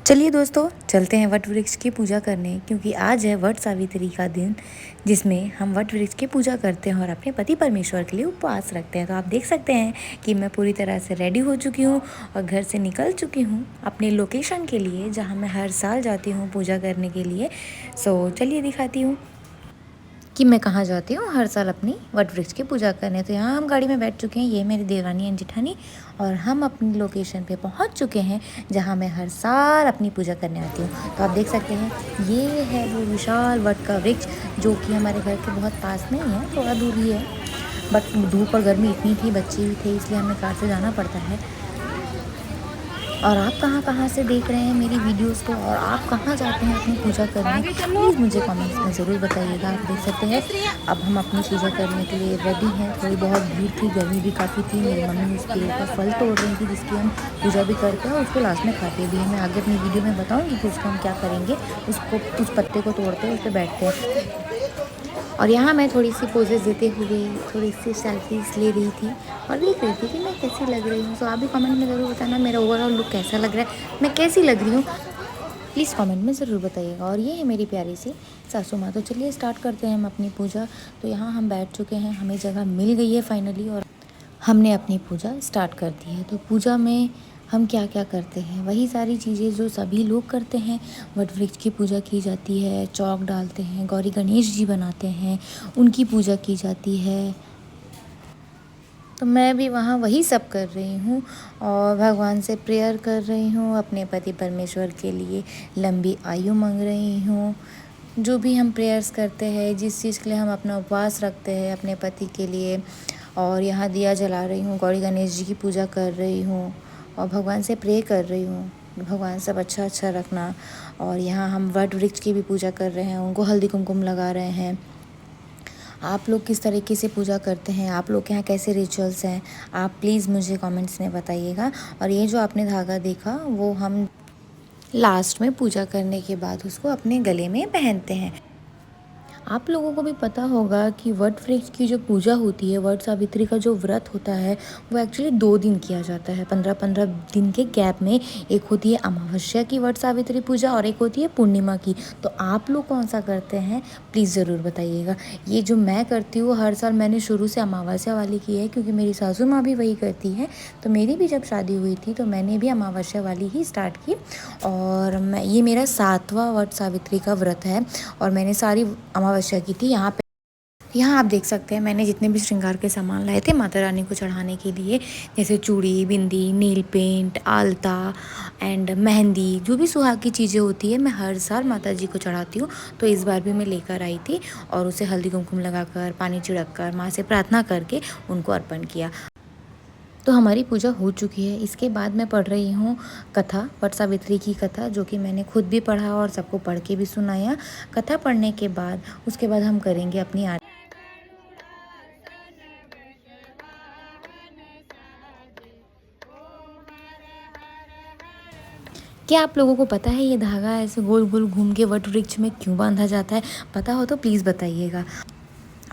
चलिए दोस्तों, चलते हैं वट वृक्ष की पूजा करने, क्योंकि आज है वट सावित्री का दिन, जिसमें हम वट वृक्ष की पूजा करते हैं और अपने पति परमेश्वर के लिए उपवास रखते हैं। तो आप देख सकते हैं कि मैं पूरी तरह से रेडी हो चुकी हूँ और घर से निकल चुकी हूँ अपने लोकेशन के लिए, जहाँ मैं हर साल जाती हूँ पूजा करने के लिए। सो चलिए दिखाती हूँ कि मैं कहाँ जाती हूँ हर साल अपनी वट वृक्ष की पूजा करने। तो यहाँ हम गाड़ी में बैठ चुके हैं, ये मेरी देवरानी एंड जिठानी, और हम अपनी लोकेशन पे पहुँच चुके हैं जहाँ मैं हर साल अपनी पूजा करने आती हूँ। तो आप देख सकते हैं ये है वो विशाल वट का वृक्ष, जो कि हमारे घर के बहुत पास में ही है, थोड़ा दूर ही है। बट धूप और गर्मी इतनी थी, बच्चे भी थे, इसलिए हमें कार से जाना पड़ता है। और आप कहाँ कहाँ से देख रहे हैं मेरी वीडियोस को, और आप कहाँ जाते हैं अपनी पूजा करने, प्लीज़ मुझे कमेंट्स में ज़रूर बताइएगा। आप देख सकते हैं अब हम अपनी पूजा करने के लिए रेडी हैं। थोड़ी बहुत भीड़ थी, गर्मी भी काफ़ी थी। मेरी मम्मी उस पेड़ का फल तोड़ रही थी, जिसकी हम पूजा भी करते हैं और उसको लास्ट में खाते भी हैं। मैं आगे अपनी वीडियो में बताऊँगी कि उसको हम क्या करेंगे। उसको उस पत्ते को तोड़ते हैं, उस पर बैठते हैं। और यहाँ मैं थोड़ी सी पोजेस देते हुए थोड़ी सी सेल्फीज ले रही थी और देख रही थी कि मैं कैसी लग रही हूँ। तो आप भी कमेंट में ज़रूर बताना मेरा ओवरऑल लुक कैसा लग रहा है, मैं कैसी लग रही हूँ, प्लीज़ कमेंट में ज़रूर बताइएगा। और ये है मेरी प्यारी सी सासू माँ। तो चलिए स्टार्ट करते हैं हम अपनी पूजा। तो यहाँ हम बैठ चुके हैं, हमें जगह मिल गई है फाइनली, और हमने अपनी पूजा स्टार्ट कर दी है। तो पूजा में हम क्या क्या करते हैं, वही सारी चीज़ें जो सभी लोग करते हैं। वट वृक्ष की पूजा की जाती है, चौक डालते हैं, गौरी गणेश जी बनाते हैं, उनकी पूजा की जाती है। तो मैं भी वहाँ वही सब कर रही हूँ और भगवान से प्रेयर कर रही हूँ, अपने पति परमेश्वर के लिए लंबी आयु मांग रही हूँ। जो भी हम प्रेयर्स करते हैं, जिस चीज़ के लिए हम अपना उपवास रखते हैं अपने पति के लिए, और यहाँ दिया जला रही हूँ, गौरी गणेश जी की पूजा कर रही हूँ और भगवान से प्रे कर रही हूँ, भगवान सब अच्छा अच्छा रखना। और यहाँ हम वट वृक्ष की भी पूजा कर रहे हैं, उनको हल्दी कुमकुम लगा रहे हैं। आप लोग किस तरीके से पूजा करते हैं, आप लोग के यहाँ कैसे रिचुअल्स हैं, आप प्लीज़ मुझे कमेंट्स में बताइएगा। और ये जो आपने धागा देखा, वो हम लास्ट में पूजा करने के बाद उसको अपने गले में पहनते हैं। आप लोगों को भी पता होगा कि वट वृक्ष की जो पूजा होती है, वट सावित्री का जो व्रत होता है, वो एक्चुअली 2 दिन किया जाता है, 15-15 दिन के गैप में। एक होती है अमावस्या की वट सावित्री पूजा और एक होती है पूर्णिमा की। तो आप लोग कौन सा करते हैं, प्लीज़ ज़रूर बताइएगा। ये जो मैं करती हूँ हर साल, मैंने शुरू से अमावस्या वाली की है, क्योंकि मेरी सासू माँ भी वही करती है। तो मेरी भी जब शादी हुई थी तो मैंने भी अमावस्या वाली ही स्टार्ट की। और ये मेरा 7वां वट सावित्री का व्रत है और मैंने सारी अमावस्या की थी। यहाँ आप देख सकते हैं मैंने जितने भी श्रृंगार के सामान लाए थे माता रानी को चढ़ाने के लिए, जैसे चूड़ी, बिंदी, नील पेंट, आलता एंड मेहंदी, जो भी सुहाग की चीज़ें होती है मैं हर साल माता जी को चढ़ाती हूँ। तो इस बार भी मैं लेकर आई थी और उसे हल्दी कुमकुम लगाकर, पानी छिड़क कर, माँ से प्रार्थना करके उनको अर्पण किया। तो हमारी पूजा हो चुकी है। इसके बाद मैं पढ़ रही हूँ कथा, वट सावित्री की कथा, जो कि मैंने खुद भी पढ़ा और सबको पढ़ के भी सुनाया। कथा पढ़ने के बाद उसके बाद हम करेंगे अपनी आरती। क्या आप लोगों को पता है ये धागा ऐसे गोल गोल घूम के वट वृक्ष में क्यों बांधा जाता है? पता हो तो प्लीज़ बताइएगा।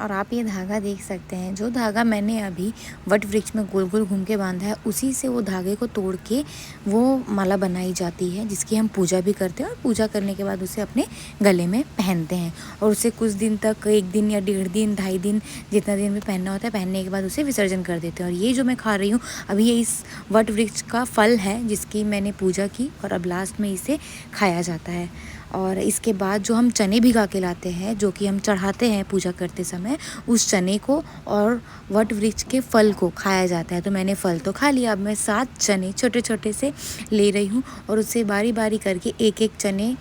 और आप ये धागा देख सकते हैं, जो धागा मैंने अभी वट वृक्ष में गोल गोल घूम के बांधा है, उसी से वो धागे को तोड़ के वो माला बनाई जाती है, जिसकी हम पूजा भी करते हैं और पूजा करने के बाद उसे अपने गले में पहनते हैं। और उसे कुछ दिन तक, 1 दिन या 1.5 दिन, 2.5 दिन, जितना दिन भी पहनना होता है, पहनने के बाद उसे विसर्जन कर देते हैं। और ये जो मैं खा रही हूँ अभी, ये इस वट वृक्ष का फल है जिसकी मैंने पूजा की और अब लास्ट में इसे खाया जाता है। और इसके बाद जो हम चने भिगा के लाते हैं, जो कि हम चढ़ाते हैं पूजा करते समय, उस चने को और वट वृक्ष के फल को खाया जाता है। तो मैंने फल तो खा लिया, अब मैं 7 चने छोटे छोटे से ले रही हूँ और उससे बारी बारी करके एक एक चने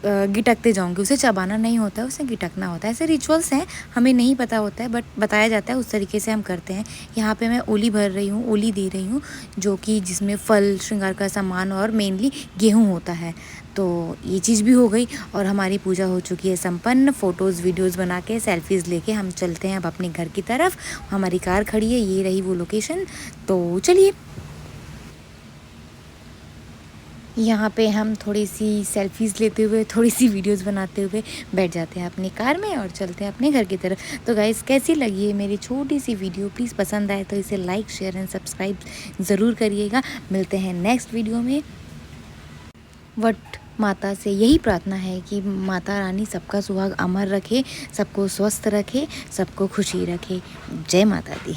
गिटकते जाऊंगी। उसे चबाना नहीं होता है, उसे गिटकना होता है। ऐसे रिचुअल्स हैं, हमें नहीं पता होता है, बट बताया जाता है, उस तरीके से हम करते हैं। यहाँ पे मैं ओली भर रही हूँ, ओली दे रही हूँ, जो कि जिसमें फल, श्रृंगार का सामान और मेनली गेहूँ होता है। तो ये चीज़ भी हो गई और हमारी पूजा हो चुकी है संपन्न। फ़ोटोज़ वीडियोज़ बना के, सेल्फीज़ लेके हम चलते हैं अब अपने घर की तरफ। हमारी कार खड़ी है, ये रही वो लोकेशन। तो चलिए, यहाँ पे हम थोड़ी सी सेल्फीज़ लेते हुए, थोड़ी सी वीडियोस बनाते हुए बैठ जाते हैं अपनी कार में और चलते हैं अपने घर की तरफ। तो गाइस, कैसी लगी है मेरी छोटी सी वीडियो? प्लीज़ पसंद आए तो इसे लाइक, शेयर एंड सब्सक्राइब ज़रूर करिएगा। मिलते हैं नेक्स्ट वीडियो में। वट माता से यही प्रार्थना है कि माता रानी सबका सुहाग अमर रखे, सबको स्वस्थ रखे, सबको खुशी रखे। जय माता दी।